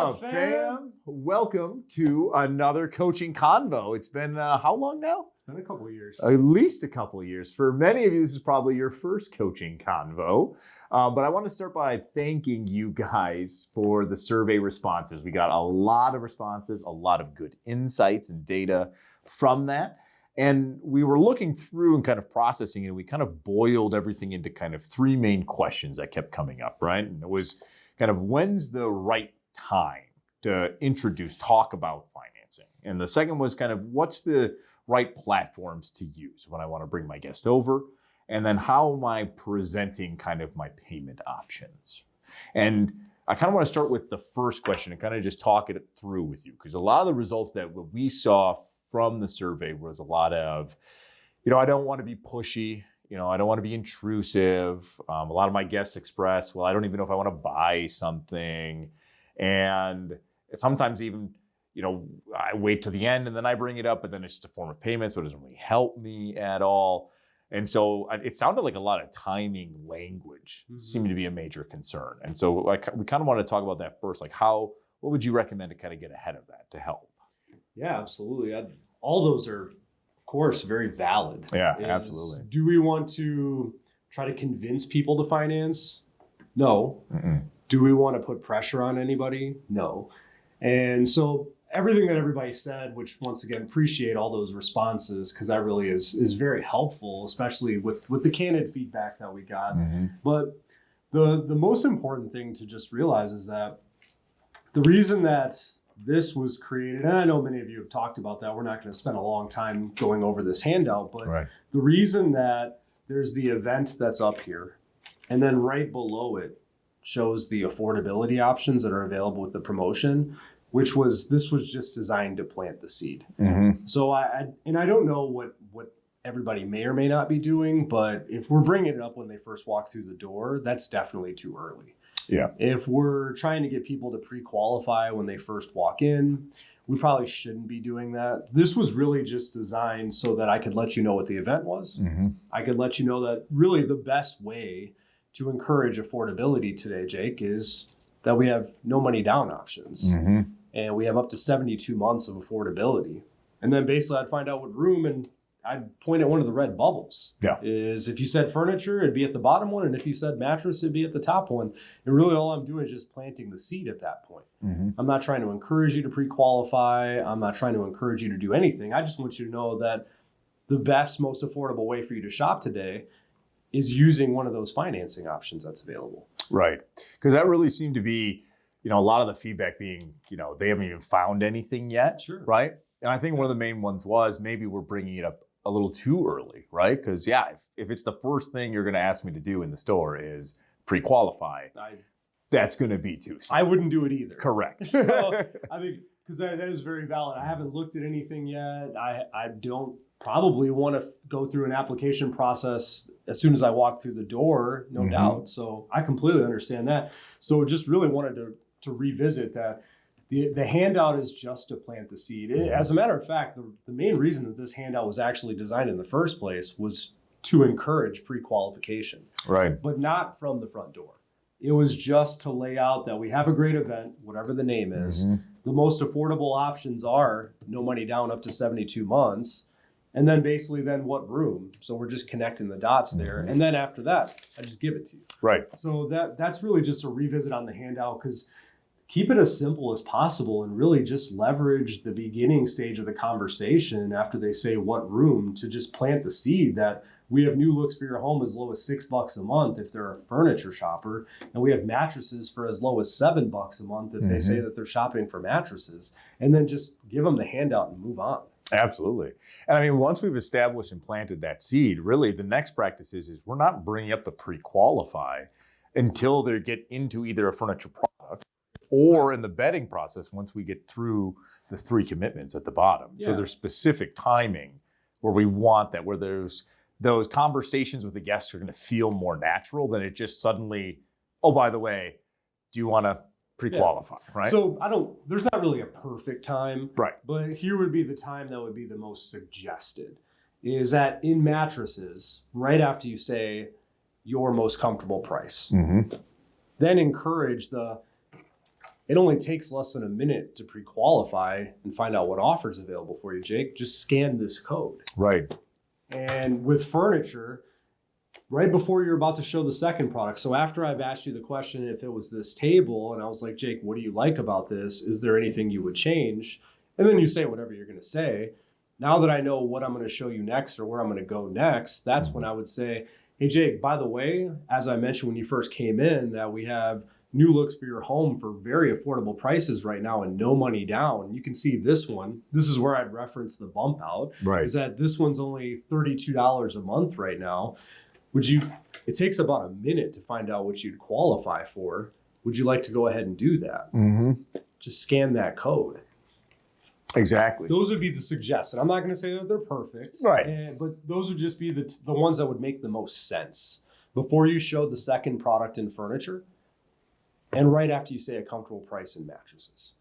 up, fam? Welcome to another coaching convo. It's been how long now? It's been a couple of years. At least a couple of years. For many of you, this is probably your first coaching convo. But I want to start by thanking you guys for the survey responses. We got a lot of responses, a lot of good insights and data from that. And we were looking through and kind of processing it. And we kind of boiled everything into kind of three main questions that kept coming up, right? And it was kind of, when's the right time to talk about financing? And the second was kind of, what's the right platforms to use when I want to bring my guest over? And then how am I presenting kind of my payment options? And I kind of want to start with the first question and kind of just talk it through with you, because a lot of the results that we saw from the survey was a lot of, I don't want to be pushy. I don't want to be intrusive. A lot of my guests express, well, I don't even know if I want to buy something. And sometimes even, I wait to the end and then I bring it up, but then it's just a form of payment, so it doesn't really help me at all. And so it sounded like a lot of timing language seemed to be a major concern. And so we kind of want to talk about that first, like what would you recommend to kind of get ahead of that to help? Yeah, absolutely. All those are, of course, very valid. Yeah, absolutely. Do we want to try to convince people to finance? No. Mm-mm. Do we want to put pressure on anybody? No. And so everything that everybody said, which once again, appreciate all those responses, because that really is very helpful, especially with the candid feedback that we got. Mm-hmm. But the most important thing to just realize is that the reason that this was created, and I know many of you have talked about that, we're not going to spend a long time going over this handout, but Right. The reason that there's the event that's up here, and then right below it shows the affordability options that are available with the promotion, this was just designed to plant the seed. Mm-hmm. So I don't know what everybody may or may not be doing, but if we're bringing it up when they first walk through the door, that's definitely too early. Yeah. If we're trying to get people to pre-qualify when they first walk in, we probably shouldn't be doing that. This was really just designed so that I could let you know what the event was. Mm-hmm. I could let you know that really the best way to encourage affordability today, Jake, is that we have no money down options. Mm-hmm. And we have up to 72 months of affordability. And then basically I'd find out what room, and I'd point at one of the red bubbles. Yeah. Is if you said furniture, it'd be at the bottom one. And if you said mattress, it'd be at the top one. And really all I'm doing is just planting the seed at that point. Mm-hmm. I'm not trying to encourage you to pre-qualify. I'm not trying to encourage you to do anything. I just want you to know that the best, most affordable way for you to shop today is using one of those financing options that's available. Right. Because that really seemed to be, a lot of the feedback being, they haven't even found anything yet. Sure. Right. And I think one of the main ones was maybe we're bringing it up a little too early, right? Because if it's the first thing you're going to ask me to do in the store is pre-qualify, that's going to be too soon. I wouldn't do it either. Correct. So I think, because that is very valid. I haven't looked at anything yet. I don't probably want to go through an application process as soon as I walk through the door, no doubt. So I completely understand that. So just really wanted to revisit that. The handout is just to plant the seed. As a matter of fact, the main reason that this handout was actually designed in the first place was to encourage pre-qualification. Right. But not from the front door. It was just to lay out that we have a great event, whatever the name is. Mm-hmm. The most affordable options are no money down up to 72 months. And then basically then what room. So we're just connecting the dots there. Mm-hmm. And then after that, I just give it to you. Right. So that's really just a revisit on the handout, because keep it as simple as possible and really just leverage the beginning stage of the conversation after they say what room to just plant the seed that we have new looks for your home as low as $6 a month if they're a furniture shopper. And we have mattresses for as low as $7 a month if they say that they're shopping for mattresses. And then just give them the handout and move on. Absolutely. And I mean, once we've established and planted that seed, really the next practice is we're not bringing up the pre-qualify until they get into either a furniture product or in the bedding process once we get through the 3 commitments at the bottom. Yeah. So there's specific timing where we want that, where there's those conversations with the guests are going to feel more natural than it just suddenly, oh, by the way, do you want to pre-qualify, right? So there's not really a perfect time, right? But here would be the time that would be the most suggested, is that in mattresses, right after you say your most comfortable price, then encourage It only takes less than a minute to pre-qualify and find out what offer's available for you, Jake. Just scan this code. Right. And with furniture, right before you're about to show the second product. So after I've asked you the question, if it was this table, and I was like, Jake, what do you like about this? Is there anything you would change? And then you say whatever you're going to say. Now that I know what I'm going to show you next or where I'm going to go next, that's when I would say, hey, Jake, by the way, as I mentioned when you first came in, that we have new looks for your home for very affordable prices right now and no money down. You can see this one. This is where I'd reference the bump out. Right. Is that this one's only $32 a month right now. It takes about a minute to find out what you'd qualify for. Would you like to go ahead and do that? Mm-hmm. Just scan that code. Exactly. Those would be the suggested. I'm not going to say that they're perfect. Right. But those would just be the ones that would make the most sense. Before you show the second product in furniture, and right after you say a comfortable price in mattresses.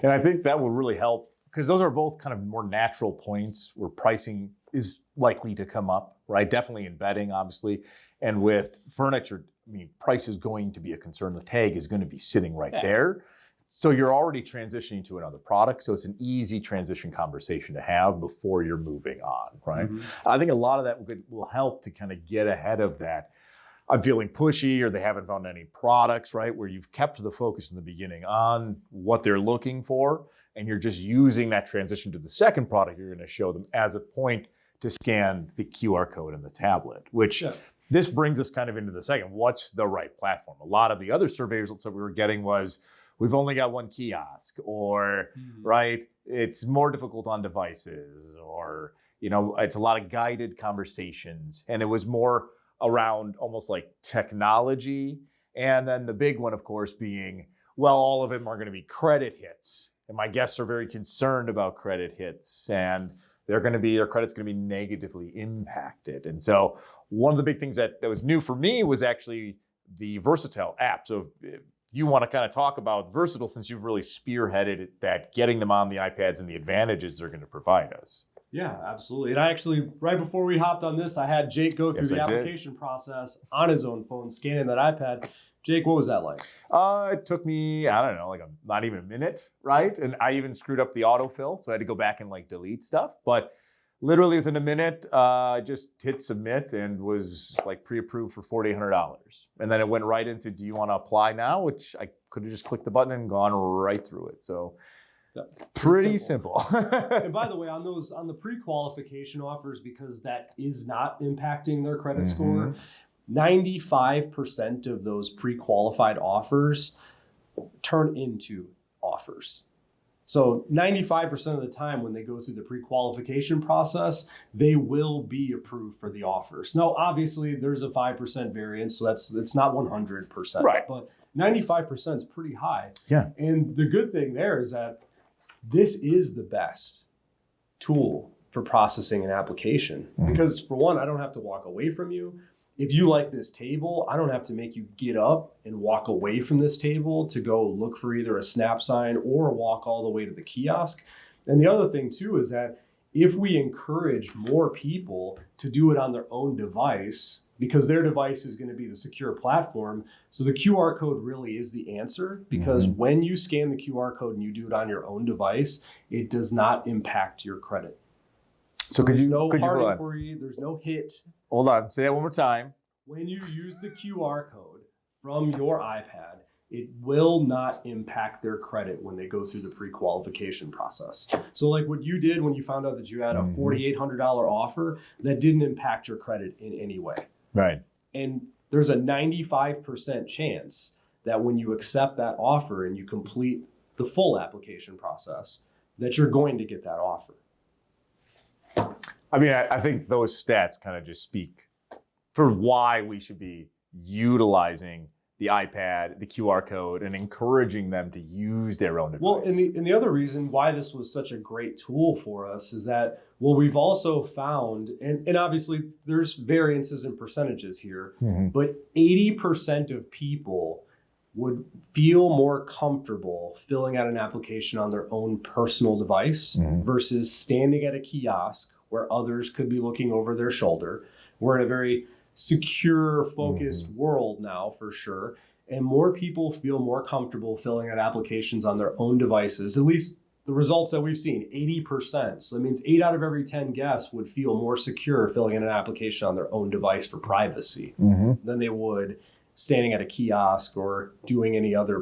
And I think that will really help because those are both kind of more natural points where pricing is likely to come up, right? Definitely in bedding, obviously. And with furniture, I mean, price is going to be a concern. The tag is going to be sitting right there. So you're already transitioning to another product. So it's an easy transition conversation to have before you're moving on, right? Mm-hmm. I think a lot of that will help to kind of get ahead of that. I'm feeling pushy or they haven't found any products, right? Where you've kept the focus in the beginning on what they're looking for. And you're just using that transition to the second product you're going to show them as a point to scan the QR code in the tablet, which this brings us kind of into the second. What's the right platform? A lot of the other survey results that we were getting was, we've only got one kiosk, or right, it's more difficult on devices, or it's a lot of guided conversations, and it was more around almost like technology. And then the big one, of course, being, well, all of them are going to be credit hits, and my guests are very concerned about credit hits, and their credit's going to be negatively impacted. And so one of the big things that was new for me was actually the Versatile app. So if you want to kind of talk about Versatile, since you've really spearheaded that, getting them on the iPads and the advantages they're going to provide us. Yeah, absolutely. And I actually, right before we hopped on this, I had Jake go through the application process on his own phone, scanning that iPad. Jake, what was that like? It took me, I don't know, not even a minute, right? And I even screwed up the autofill, so I had to go back and delete stuff. But literally within a minute, I just hit submit and was pre-approved for $4,800. And then it went right into, do you want to apply now? Which I could have just clicked the button and gone right through it. So pretty simple. And by the way, on the pre-qualification offers, because that is not impacting their credit score, 95% of those pre-qualified offers turn into offers. So 95% of the time when they go through the pre-qualification process, they will be approved for the offers. Now, obviously, there's a 5% variance, so it's not 100%. Right. But 95% is pretty high. Yeah. And the good thing there is that this is the best tool for processing an application. Because for one, I don't have to walk away from you. If you like this table, I don't have to make you get up and walk away from this table to go look for either a snap sign or walk all the way to the kiosk. And the other thing too is that if we encourage more people to do it on their own device, because their device is going to be the secure platform, so the QR code really is the answer, because when you scan the QR code and you do it on your own device, it does not impact your credit. So there's no hard inquiry, there's no hit. Hold on, say that one more time. When you use the QR code from your iPad, it will not impact their credit when they go through the pre-qualification process. So like what you did when you found out that you had a $4,800 offer, that didn't impact your credit in any way. Right. And there's a 95% chance that when you accept that offer and you complete the full application process, that you're going to get that offer. I mean, I think those stats kind of just speak for why we should be utilizing the iPad, the QR code, and encouraging them to use their own device. Well, and the other reason why this was such a great tool for us is that, well, we've also found, and obviously there's variances in percentages here, but 80% of people would feel more comfortable filling out an application on their own personal device versus standing at a kiosk where others could be looking over their shoulder. We're in a very secure, focused world now, for sure. and more people feel more comfortable filling out applications on their own devices, at least the results that we've seen, 80%. So that means 8 out of every 10 guests would feel more secure filling in an application on their own device for privacy than they would standing at a kiosk or doing any other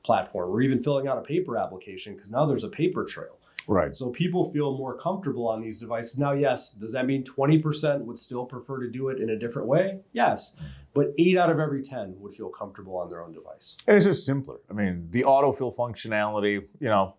platform, or even filling out a paper application, because now there's a paper trail. Right. So people feel more comfortable on these devices. Now, yes, does that mean 20% would still prefer to do it in a different way? Yes. But 8 out of every 10 would feel comfortable on their own device. And it's just simpler. I mean, the autofill functionality,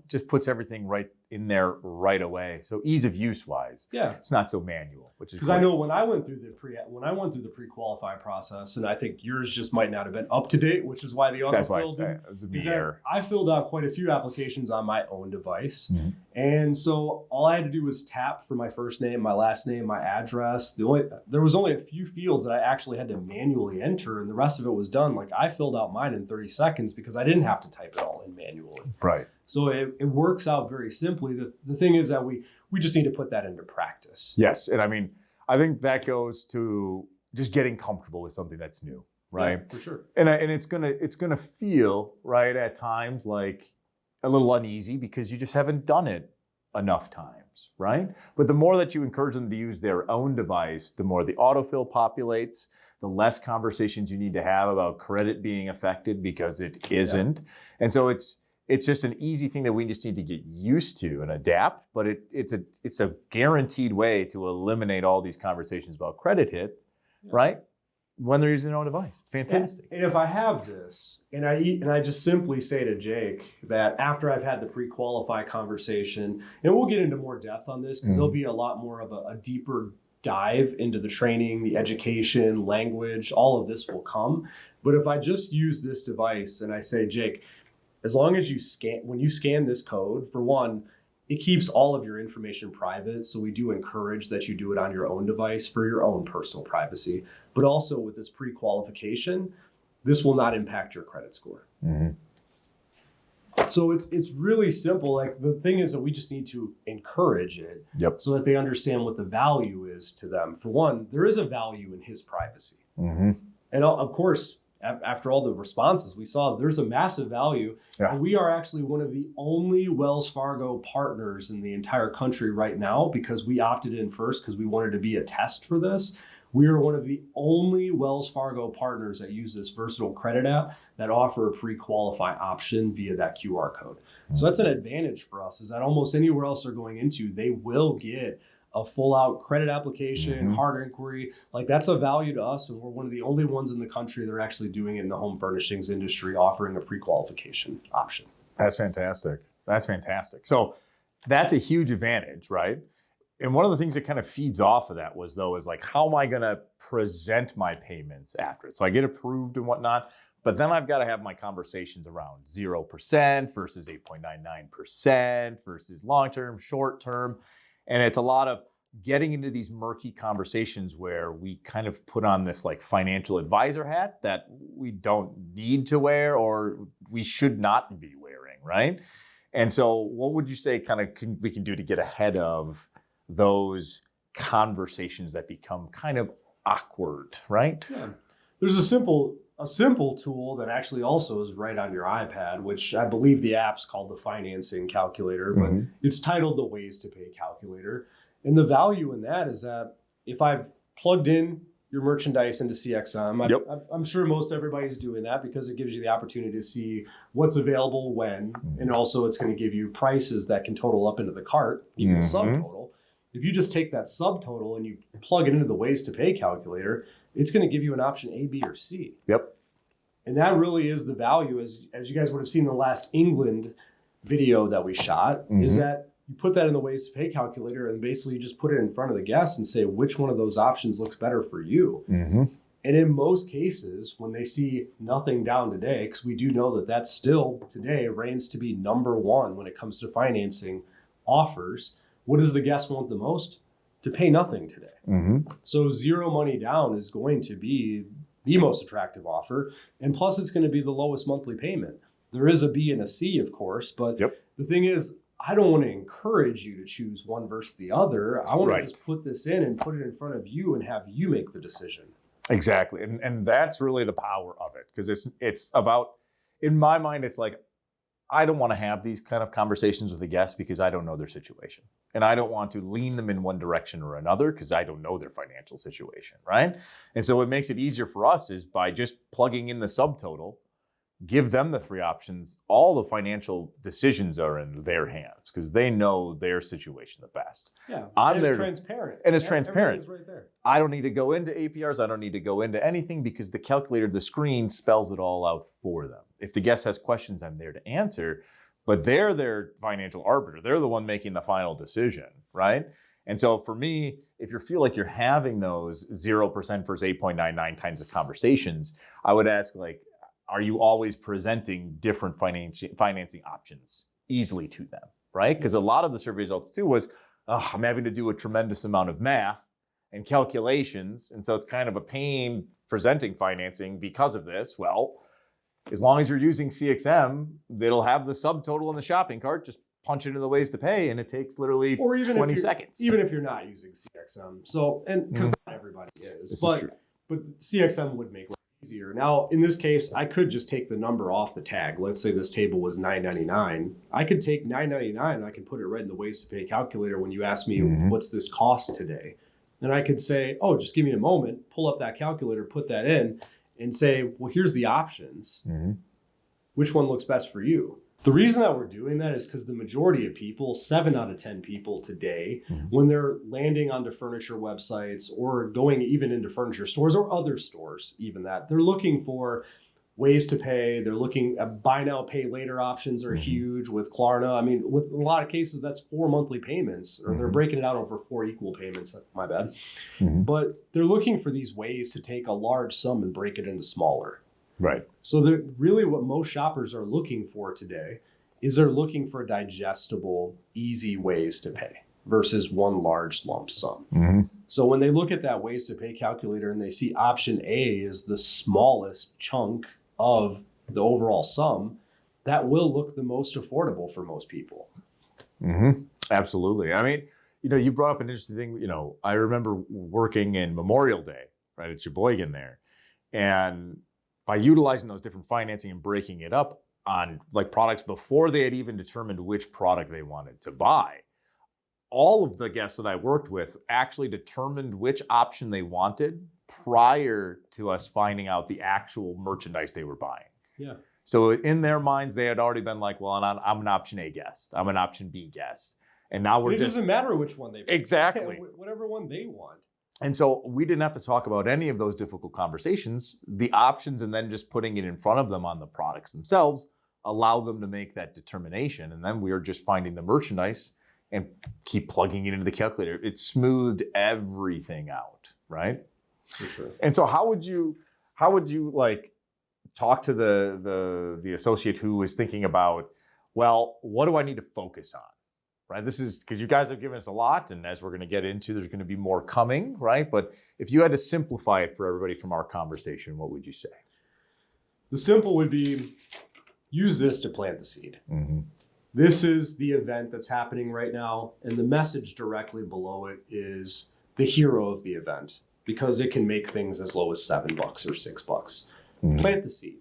just puts everything right in there right away. So ease of use wise, it's not so manual, which is because I know when I went through the pre-qualify process, and I think yours just might not have been up to date, which is why the autofill. That's why it was a error. I filled out quite a few applications on my own device, and so all I had to do was tap for my first name, my last name, my address. There was only a few fields that I actually had to manually enter, and the rest of it was done. Like I filled out mine in 30 seconds because I didn't have to type it all in manually. Right. So it works out very simply. The thing is that we just need to put that into practice. Yes. And I mean, I think that goes to just getting comfortable with something that's new, right? Yeah, for sure. And it's gonna feel, right, at times like a little uneasy because you just haven't done it enough times, right? But the more that you encourage them to use their own device, the more the autofill populates, the less conversations you need to have about credit being affected because it isn't. And so it's just an easy thing that we just need to get used to and adapt, but it's a guaranteed way to eliminate all these conversations about credit hit, right? When they're using their own device. It's fantastic. And if I have this, and I just simply say to Jake that after I've had the pre-qualify conversation, and we'll get into more depth on this because there'll be a lot more of a deeper dive into the training, the education, language, all of this will come. But if I just use this device and I say, Jake, as long as when you scan this code, for one, it keeps all of your information private. So we do encourage that you do it on your own device for your own personal privacy. But also with this pre-qualification, this will not impact your credit score. So it's really simple. Like the thing is that we just need to encourage it so that they understand what the value is to them. For one, there is a value in his privacy. And of course, after all the responses we saw, there's a massive value. And we are actually one of the only Wells Fargo partners in the entire country right now because we opted in first because we wanted to be a test for this. We are one of the only Wells Fargo partners that use this versatile credit app that offer a pre-qualify option via that QR code. So that's an advantage for us, is that almost anywhere else they're going into, they will get a full out credit application, hard inquiry. Like that's a value to us. And we're one of the only ones in the country that are actually doing it in the home furnishings industry, offering a pre-qualification option. That's fantastic. That's fantastic. So that's a huge advantage, right? And one of the things that kind of feeds off of that is like, how am I going to present my payments after it? So I get approved and whatnot, but then I've got to have my conversations around 0% versus 8.99% versus long-term, short-term. And it's a lot of getting into these murky conversations where we kind of put on this like financial advisor hat that we don't need to wear or we should not be wearing, right? And so what would you say we can do to get ahead of those conversations that become kind of awkward, right? Yeah. There's a simple tool that actually also is right on your iPad, which I believe the app's called the financing calculator, but it's titled the Ways to Pay calculator. And the value in that is that if I've plugged in your merchandise into CXM, I'm sure most everybody's doing that because it gives you the opportunity to see what's available when, and also it's going to give you prices that can total up into the cart, even the subtotal. If you just take that subtotal and you plug it into the Ways to Pay calculator, it's going to give you an option A, B, or C. And that really is the value, as you guys would have seen in the last England video that we shot, is that you put that in the Ways to Pay calculator and basically you just put it in front of the guests and say which one of those options looks better for you. And in most cases, when they see nothing down today, because we do know that still today reigns to be number one when it comes to financing offers, what does the guest want the most? To pay nothing today. So 0 money down is going to be the most attractive offer. And plus it's going to be the lowest monthly payment. There is a B and a C, of course, but the thing is, I don't want to encourage you to choose one versus the other. I want to just put this in and put it in front of you and have you make the decision. Exactly. And that's really the power of it, because it's about, in my mind, it's like, I don't want to have these kind of conversations with a guest because I don't know their situation. And I don't want to lean them in one direction or another because I don't know their financial situation, right? And so what makes it easier for us is by just plugging in the subtotal, give them the three options. All the financial decisions are in their hands because they know their situation the best. Yeah, I'm it's there transparent. and it's transparent. Everything's right there. I don't need to go into APRs. I don't need to go into anything because the calculator, the screen spells it all out for them. If the guest has questions, I'm there to answer, but they're their financial arbiter. They're the one making the final decision, right? And so for me, if you feel like you're having those 0% versus 8.99 kinds of conversations, I would ask, like, are you always presenting different financing options easily to them, right? Because a lot of the survey results too was, oh, I'm having to do a tremendous amount of math and calculations. And so it's kind of a pain presenting financing because of this. Well, as long as you're using CXM, it'll have the subtotal in the shopping cart, just punch into the ways to pay, and it takes literally Or even 20 seconds. Even if you're not using CXM. So, and because not everybody is, but CXM would make life easier. Now, in this case, I could just take the number off the tag. Let's say this table was $9.99. I could take $9.99 and I can put it right in the ways to pay calculator when you ask me, what's this cost today? And I could say, oh, just give me a moment, pull up that calculator, put that in, and say, well, here's the options. Which one looks best for you? The reason that we're doing that is because the majority of people, 7 out of 10 people today, when they're landing onto furniture websites or going even into furniture stores or other stores, even that, they're looking for ways to pay. They're looking at buy now, pay later options are huge with Klarna. I mean, with a lot of cases, that's 4 monthly payments, or they're breaking it out over 4 equal payments. My bad. But they're looking for these ways to take a large sum and break it into smaller. Right. So really what most shoppers are looking for today is they're looking for digestible, easy ways to pay versus one large lump sum. So when they look at that ways to pay calculator and they see option A is the smallest chunk of the overall sum, that will look the most affordable for most people. Absolutely. I mean, you brought up an interesting thing. I remember working in Memorial Day, right, at Sheboygan there. And by utilizing those different financing and breaking it up on like products before they had even determined which product they wanted to buy, all of the guests that I worked with actually determined which option they wanted prior to us finding out the actual merchandise they were buying. Yeah. So in their minds, they had already been like, well, I'm an option A guest. I'm an option B guest. And now it doesn't matter which one they pick. Exactly. Whatever one they want. And so we didn't have to talk about any of those difficult conversations. The options and then just putting it in front of them on the products themselves allow them to make that determination. And then we are just finding the merchandise and keep plugging it into the calculator. It smoothed everything out, right? For sure. And so how would you like talk to the associate who is thinking about, well, what do I need to focus on? Right, this is because you guys have given us a lot, and as we're going to get into, there's going to be more coming, right? But if you had to simplify it for everybody from our conversation, what would you say? The simple would be, use this to plant the seed. This is the event that's happening right now, and the message directly below it is the hero of the event, because it can make things as low as $7 or $6. Plant the seed.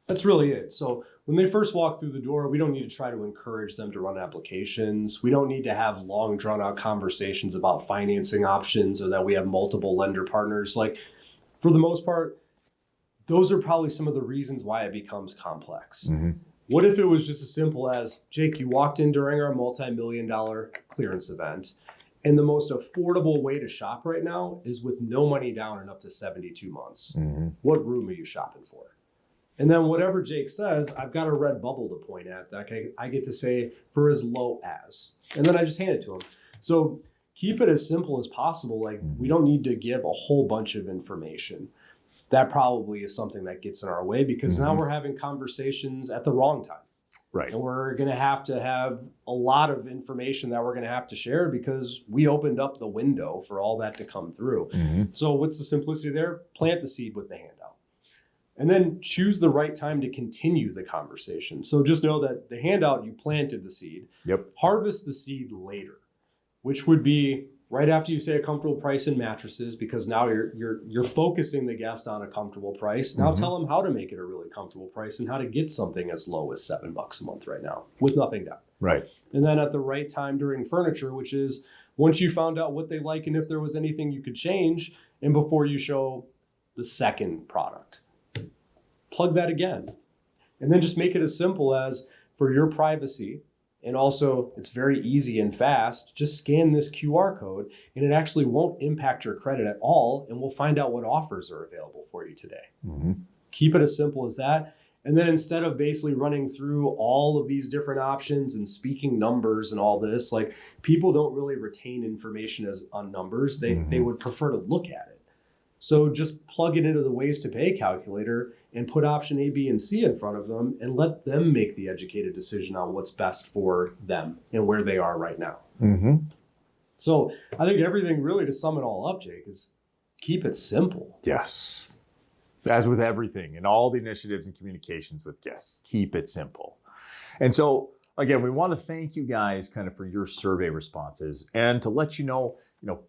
That's really it. So when they first walk through the door, we don't need to try to encourage them to run applications. We don't need to have long, drawn-out conversations about financing options or that we have multiple lender partners. Like, for the most part, those are probably some of the reasons why it becomes complex. What if it was just as simple as, Jake, you walked in during our multi-million-dollar clearance event, and the most affordable way to shop right now is with no money down and up to 72 months. What room are you shopping for? And then whatever Jake says, I've got a red bubble to point at that I get to say for as low as. And then I just hand it to him. So keep it as simple as possible. Like, we don't need to give a whole bunch of information. That probably is something that gets in our way because now we're having conversations at the wrong time. Right. And we're going to have a lot of information that we're going to have to share because we opened up the window for all that to come through. So what's the simplicity there? Plant the seed with the handout. And then choose the right time to continue the conversation. So just know that the handout, you planted the seed. Yep. Harvest the seed later, which would be right after you say a comfortable price in mattresses, because now you're focusing the guest on a comfortable price. Now tell them how to make it a really comfortable price and how to get something as low as $7 a month right now with nothing down. Right. And then at the right time during furniture, which is once you found out what they like and if there was anything you could change, and before you show the second product, plug that again. And then just make it as simple as, for your privacy, and also it's very easy and fast, just scan this QR code and it actually won't impact your credit at all, and we'll find out what offers are available for you today. Keep it as simple as that. And then instead of basically running through all of these different options and speaking numbers and all this, like, people don't really retain information as on numbers. They would prefer to look at it. So just plug it into the ways to pay calculator and put option A, B, and C in front of them and let them make the educated decision on what's best for them and where they are right now. So I think everything really, to sum it all up, Jake, is keep it simple. Yes. As with everything and all the initiatives and communications with guests, keep it simple. And so, again, we want to thank you guys kind of for your survey responses, and to let you know,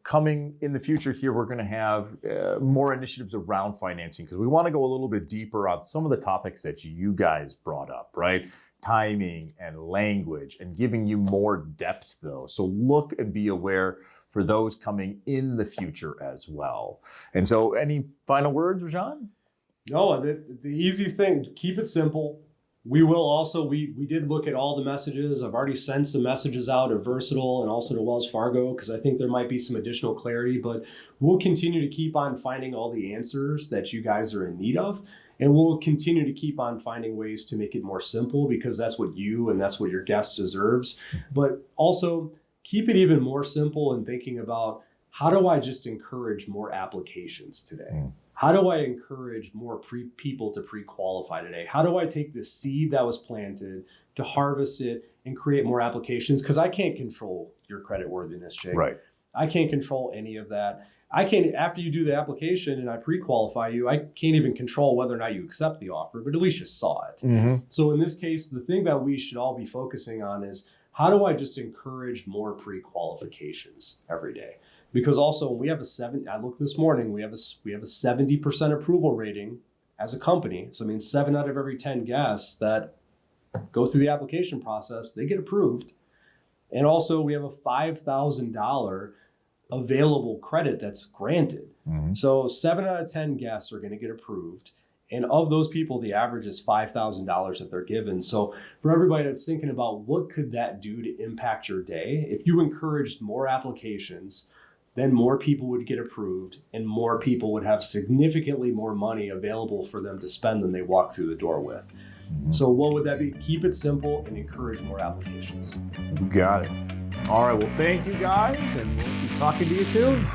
coming in the future here, we're going to have more initiatives around financing, because we want to go a little bit deeper on some of the topics that you guys brought up, right? Timing and language, and giving you more depth though. So look and be aware for those coming in the future as well. And so, any final words, Rajan? No, the easiest thing, keep it simple. We will also, we did look at all the messages. I've already sent some messages out to Versatile and also to Wells Fargo, because I think there might be some additional clarity, but we'll continue to keep on finding all the answers that you guys are in need of. And we'll continue to keep on finding ways to make it more simple, because that's what you and that's what your guest deserves. But also keep it even more simple in thinking about, how do I just encourage more applications today? How do I encourage more people to pre-qualify today? How do I take the seed that was planted to harvest it and create more applications? Because I can't control your credit worthiness, Jake. Right. I can't control any of that. I can't, after you do the application and I pre-qualify you, I can't even control whether or not you accept the offer, but at least you saw it. So in this case, the thing that we should all be focusing on is, how do I just encourage more pre-qualifications every day? Because also, we have I looked this morning, we have a 70% approval rating as a company. So it means 7 out of every 10 guests that go through the application process, they get approved. And also we have a $5,000 available credit that's granted. So 7 out of 10 guests are going to get approved. And of those people, the average is $5,000 that they're given. So for everybody that's thinking about what could that do to impact your day, if you encouraged more applications, then more people would get approved and more people would have significantly more money available for them to spend than they walk through the door with. So what would that be? Keep it simple and encourage more applications. You got it. All right. Well, thank you guys, and we'll be talking to you soon.